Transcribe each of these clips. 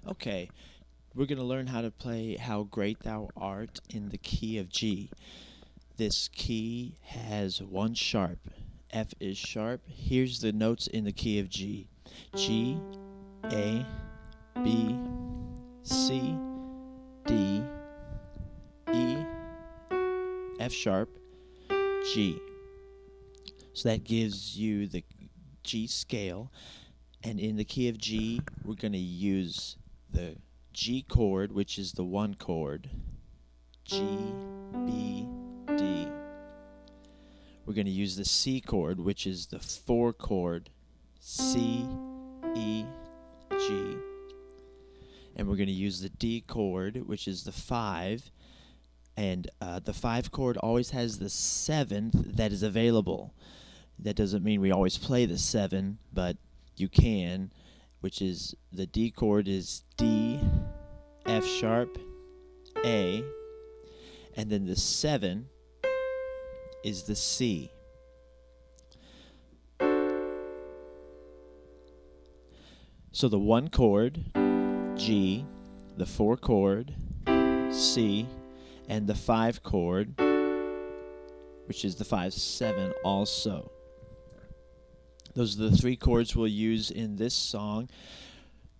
Okay, we're going to learn how to play How Great Thou Art in the key of G. This key has one sharp. F is sharp. Here's the notes in the key of G. G, A, B, C, D, E, F sharp, G. So that gives you the G scale. And in the key of G, we're going to use the G chord, which is the 1 chord. G, B, D. We're going to use the C chord, which is the 4 chord. C, E, G. And we're going to use the D chord, which is the 5. And the 5 chord always has the 7th that is available. That doesn't mean we always play the 7, but you can, which is the D chord is D, F sharp, A, and then the 7 is the C. So the 1 chord, G, the 4 chord, C, and the 5 chord, which is the 5-7 also. Those are the 3 chords we'll use in this song.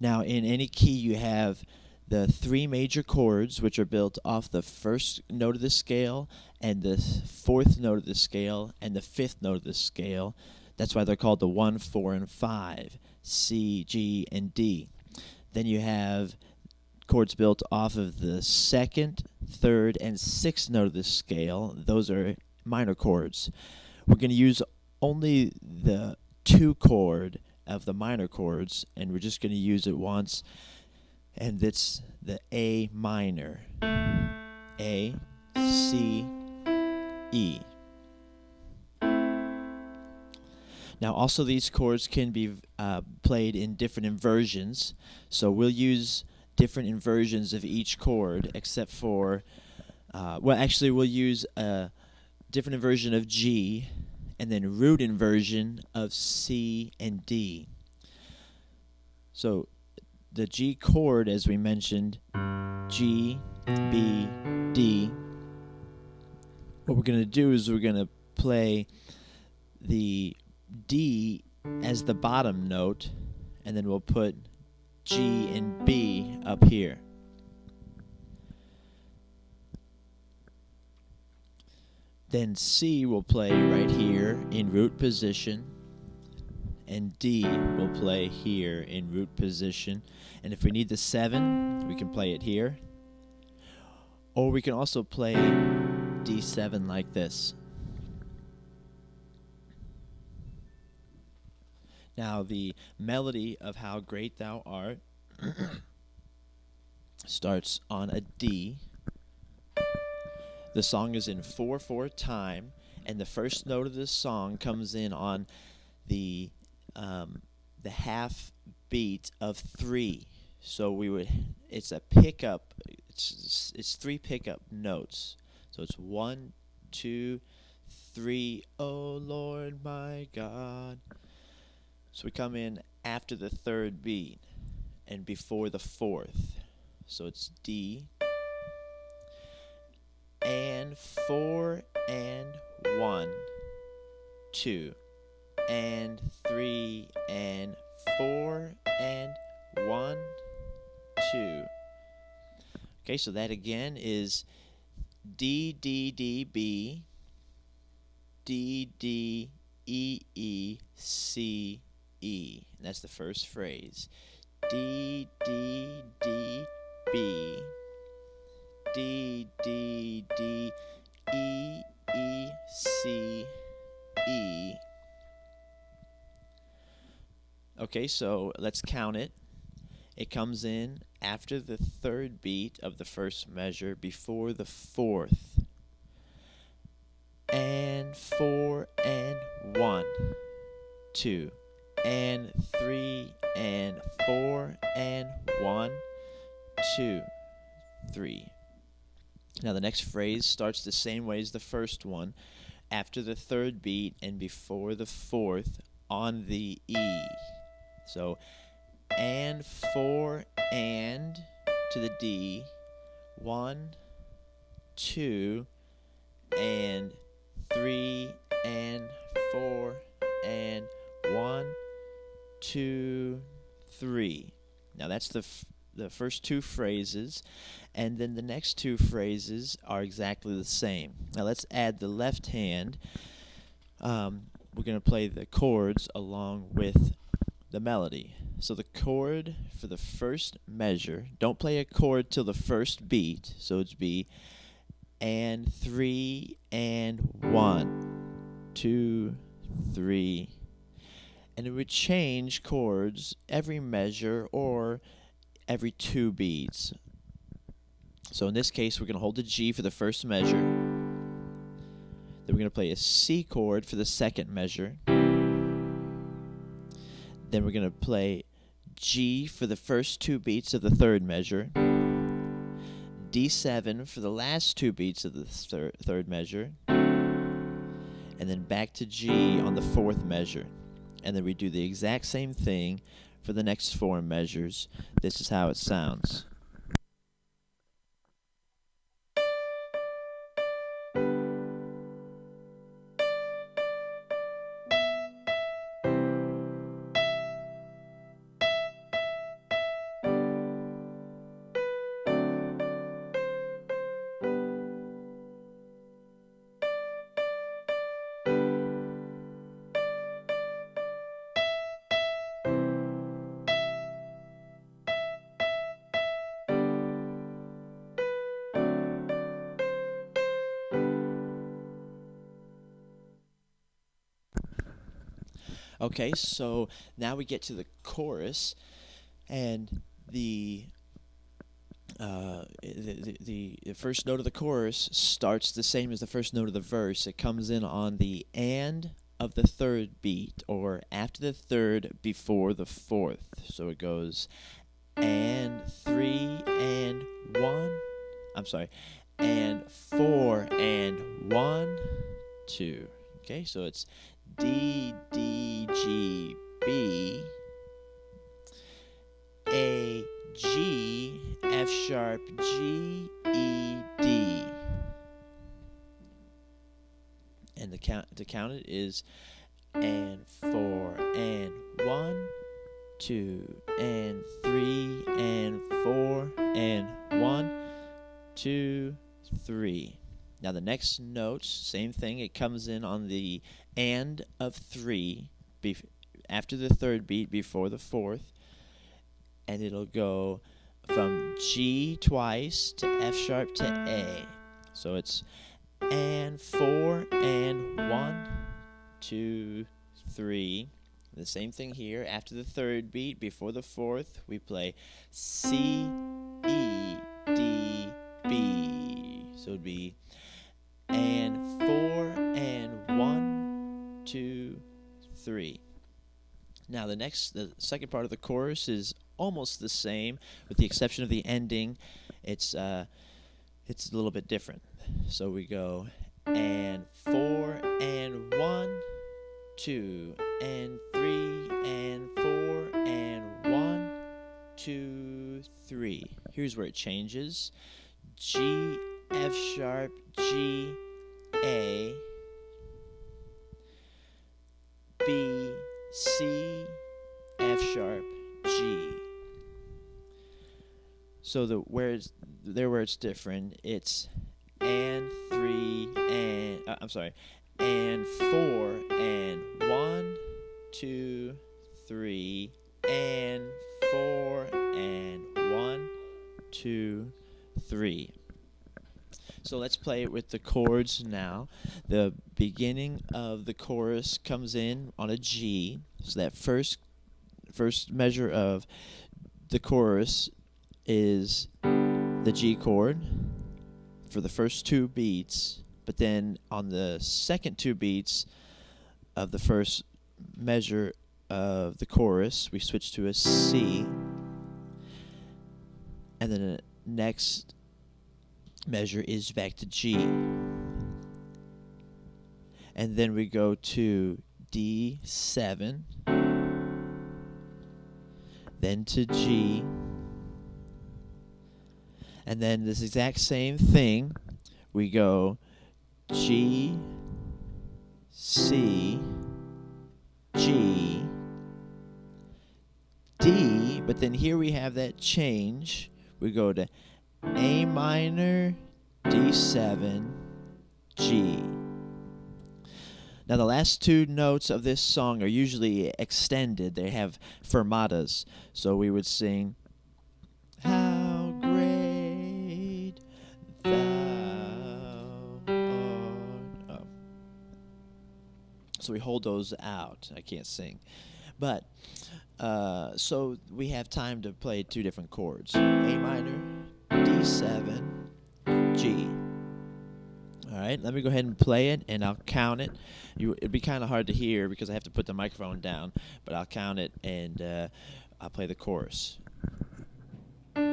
Now, in any key, you have the 3 major chords, which are built off the 1st note of the scale, and the 4th note of the scale, and the 5th note of the scale. That's why they're called the 1, 4, and 5, C, G, and D. Then you have chords built off of the 2nd, 3rd, and 6th note of the scale. Those are minor chords. We're going to use only the 2 chord of the minor chords, and we're just going to use it once, and it's the A minor. A, C, E. Now also these chords can be played in different inversions, so we'll use different inversions of each chord except for, we'll use a different inversion of G, and then root inversion of C and D. So the G chord, as we mentioned, G, B, D. What we're going to do is we're going to play the D as the bottom note, and then we'll put G and B up here. Then C will play right here in root position, and D will play here in root position. And if we need the 7, we can play it here. Or we can also play D7 like this. Now the melody of How Great Thou Art starts on a D. The song is in 4/4 time, and the first note of this song comes in on the half beat of 3. So it's a pickup. It's 3 pickup notes. So it's 1, 2, 3. Oh Lord my God. So we come in after the 3rd beat and before the 4th. So it's D and 4 and 1, 2 and 3 and 4 and 1, 2. Okay, so that again is D, D, D, B, D, D, E, E, C, E. And that's the first phrase. D, D, D, B, D, D, D, E, E, C, E. Okay, so let's count it. It comes in after the 3rd beat of the first measure, before the 4th. And 4 and 1, 2 and 3 and 4 and 1, 2, 3. Now the next phrase starts the same way as the first one, after the 3rd beat and before the 4th on the E. So and 4 and to the D, 1, 2, and 3 and 4 and 1, 2, 3. Now that's the first two phrases, and then the next two phrases are exactly the same. Now let's add the left hand. We're going to play the chords along with the melody. So the chord for the first measure, don't play a chord till the first beat, so it's be and 3 and 1, 2, 3. And it would change chords every measure or every 2 beats. So in this case, we're going to hold the G for the first measure. Then we're going to play a C chord for the second measure. Then we're going to play G for the first 2 beats of the third measure. D7 for the last 2 beats of the third measure. And then back to G on the fourth measure. And then we do the exact same thing for the next 4 measures. This is how it sounds. Okay, so now we get to the chorus, and the first note of the chorus starts the same as the first note of the verse. It comes in on the and of the third beat, or after the third, before the fourth. So it goes and 3 and 1. I'm sorry, and 4 and 1, 2. Okay, so it's D, D, G, B, A, G, F sharp, G, E, D. And to count it is and 4 and 1, 2 and 3 and 4 and 1, 2, 3. Now the next notes, same thing. It comes in on the and of 3 after the third beat, before the fourth, and it'll go from G twice to F sharp to A. So it's and 4 and 1, 2, 3. The same thing here. After the third beat, before the fourth, we play C, E, D, B. So it'd be and 4 and 1, 2, 3. Now the second part of the chorus is almost the same, with the exception of the ending. It's a little bit different. So we go and 4 and 1, 2 and 3 and 4 and 1, 2, 3. Here's where it changes. G, F sharp, G, A, B, C, F sharp, G. So where it's different, it's and 3 and and 4 and 1, 2, 3 and 4 and 1, 2, 3. So let's play it with the chords now. The beginning of the chorus comes in on a G. So that first measure of the chorus is the G chord for the first 2 beats, but then on the second 2 beats of the first measure of the chorus, we switch to a C, and then the next measure is back to G. And then we go to D7, then to G, and then this exact same thing. We go G, C, G, D, but then here we have that change. We go to A minor, D7, G. Now the last two notes of this song are usually extended. They have fermatas. So we would sing, how great thou art. Oh. So we hold those out. I can't sing. But, so we have time to play two different chords. A minor, D7, G. All right, let me go ahead and play it, and I'll count it. It'd be kind of hard to hear because I have to put the microphone down, but I'll count it, and I'll play the chorus. And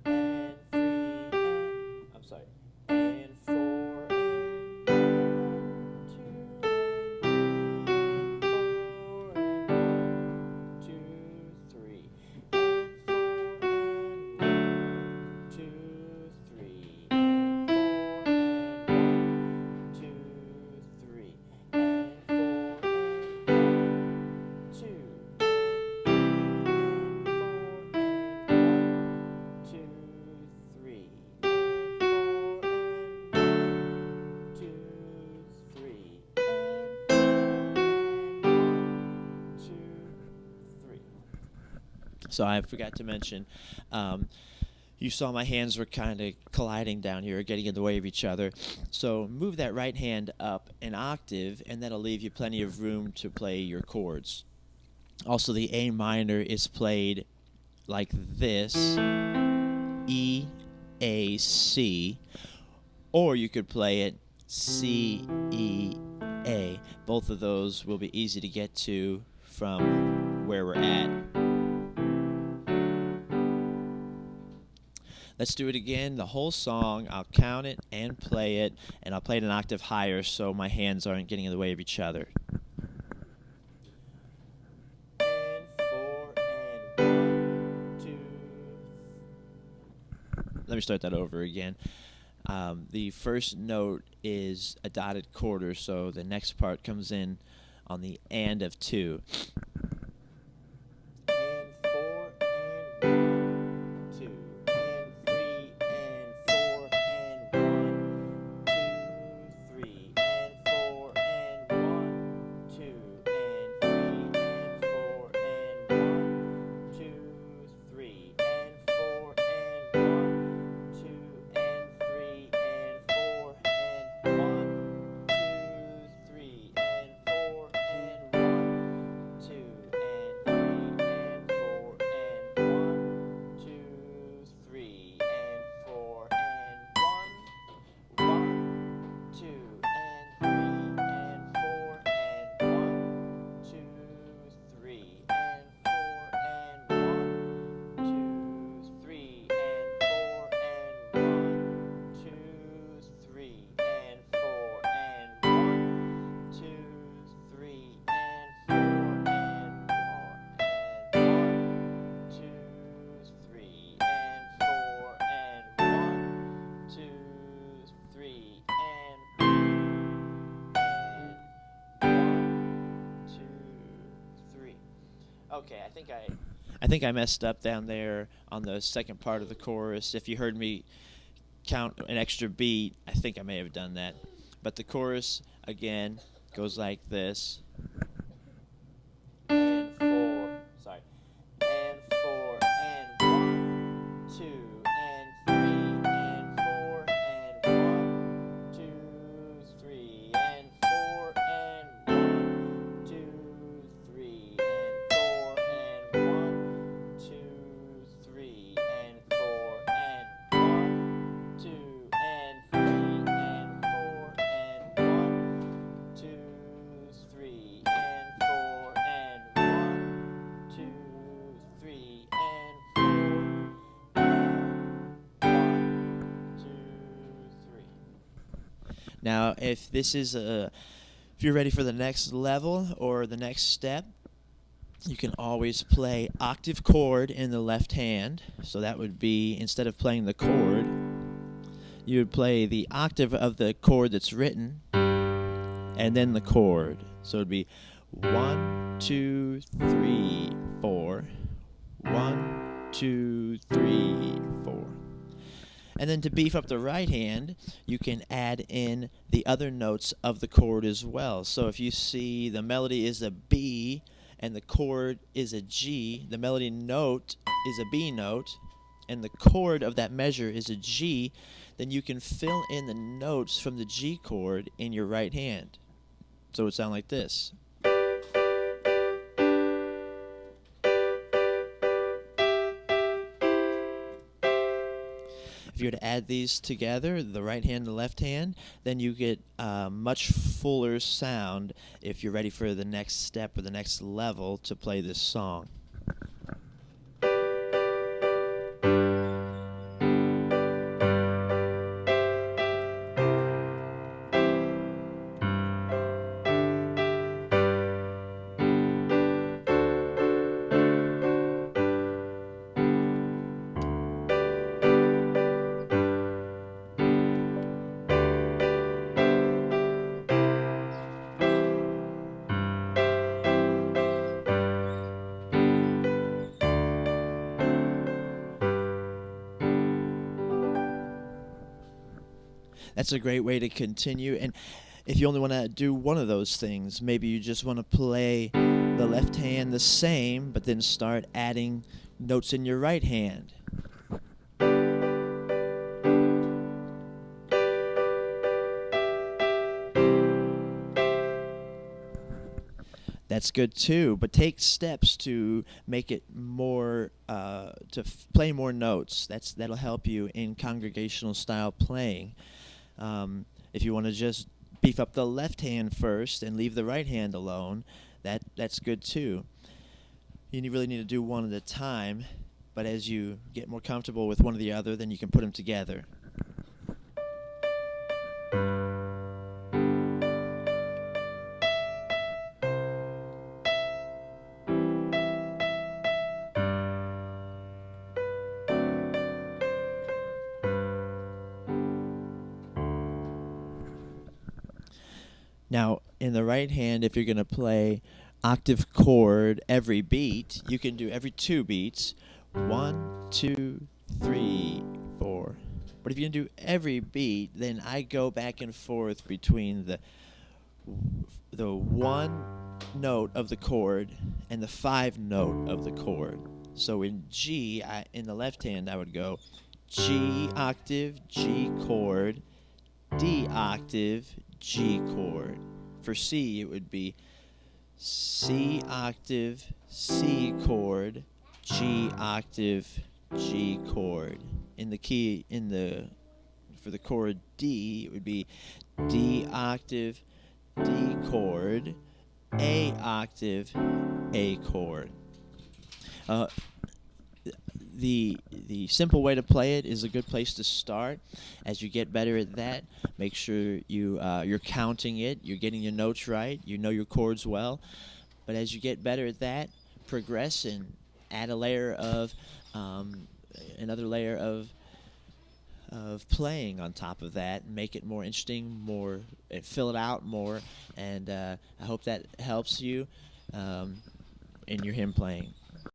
3, and, I'm sorry, and 4, and 2, and 4, and 2, 3, and 4, and 2, 3, and 2, 3, and 4, and 2, So I forgot to mention, you saw my hands were kind of colliding down here, getting in the way of each other. So move that right hand up an octave, and that'll leave you plenty of room to play your chords. Also, the A minor is played like this, E, A, C, or you could play it C, E, A. Both of those will be easy to get to from where we're at. Let's do it again, the whole song. I'll count it and play it, and I'll play it an octave higher so my hands aren't getting in the way of each other. And 4, and 1, 2. Let me start that over again. The first note is a dotted quarter, so the next part comes in on the and of 2. Okay, I think I messed up down there on the second part of the chorus. If you heard me count an extra beat, I think I may have done that. But the chorus, again, goes like this. And 4, sorry. And 4, and 1, 2, and 3, and 4, and 1, 2, 3, and 4, and 1, 2, 3, and 4, and 1, 2, 3, and 4, and 1, 2, and 3, and 4, and 1, 2, 3, and 4, and 1, 2, 3, and 4, and 1, 2, 3. Now, if you're ready for the next level or the next step, you can always play octave chord in the left hand. So that would be, instead of playing the chord, you would play the octave of the chord that's written and then the chord. So it would be 1, 2, 3, 4. 1, 2, 3, 4. And then to beef up the right hand, you can add in the other notes of the chord as well. So if you see the melody is a B and the chord is a G, the melody note is a B note, and the chord of that measure is a G, then you can fill in the notes from the G chord in your right hand. So it would sound like this. If you were to add these together, the right hand and the left hand, then you get a much fuller sound if you're ready for the next step or the next level to play this song. That's a great way to continue. And if you only want to do one of those things, maybe you just want to play the left hand the same, but then start adding notes in your right hand. That's good too, but take steps to make it more, play more notes. That'll help you in congregational style playing. If you want to just beef up the left hand first and leave the right hand alone, that's good too. You really need to do one at a time, but as you get more comfortable with one or the other, then you can put them together. Now, in the right hand, if you're going to play octave chord every beat, you can do every 2 beats. 1, 2, 3, 4. But if you can do every beat, then I go back and forth between the 1 note of the chord and the 5 note of the chord. So in G, in the left hand, I would go G octave, G chord, D octave, G chord. For C, it would be C octave, C chord, G octave, G chord. In the key, for the chord D, it would be D octave, D chord, A octave, A chord. The simple way to play it is a good place to start. As you get better at that, make sure you're counting it, you're getting your notes right, you know your chords well. But as you get better at that, progress and add a layer of another layer of playing on top of that, and make it more interesting, more fill it out more. And I hope that helps you in your hymn playing.